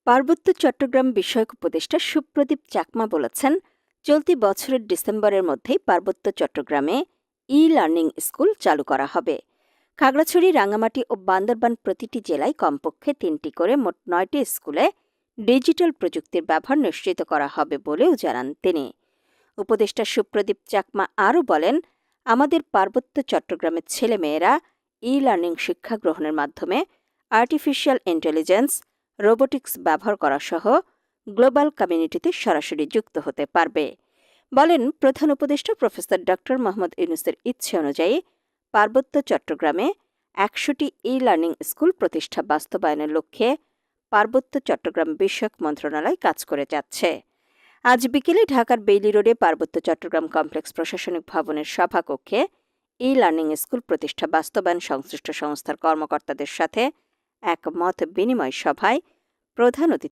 পার্বত্য চট্টগ্রাম বিষয়ক উপদেষ্টা সুপ্রদীপ চাকমা বলেছেন, চলতি বছরের ডিসেম্বরের মধ্যেই পার্বত্য চট্টগ্রামে ই-লার্নিং স্কুল চালু করা হবে। খাগড়াছড়ি, রাঙামাটি ও বান্দরবান প্রতিটি জেলায় কমপক্ষে ৩টি করে মোট ৯টি স্কুলে ডিজিটাল প্রযুক্তির ব্যবহার নিশ্চিত করা হবে বলেও জানান তিনি। উপদেষ্টা সুপ্রদীপ চাকমা আরও বলেন, আমাদের পার্বত্য চট্টগ্রামের ছেলেমেয়েরা ই-লার্নিং শিক্ষা গ্রহণের মাধ্যমে আর্টিফিশিয়াল ইন্টেলিজেন্স, রোবোটিক্স ব্যবহার করা সহ গ্লোবাল কমিউনিটিতে সরাসরি যুক্ত হতে পারবে। বলেন, প্রধান উপদেষ্টা প্রফেসর ড. মোহাম্মদ ইউনূসের ইচ্ছে অনুযায়ী পার্বত্য চট্টগ্রামে ১০০টি ই-লার্নিং স্কুল প্রতিষ্ঠা বাস্তবায়নের লক্ষ্যে পার্বত্য চট্টগ্রাম বিষয়ক মন্ত্রণালয় কাজ করে যাচ্ছে। আজ বিকেলে ঢাকার বেইলি রোডে পার্বত্য চট্টগ্রাম কমপ্লেক্স প্রশাসনিক ভবনের সভাকক্ষে ই-লার্নিং স্কুল প্রতিষ্ঠা বাস্তবায়ন সংশ্লিষ্ট সংস্থার কর্মকর্তাদের সাথে এক মত বিনিময় সভায় প্রধান অতিথি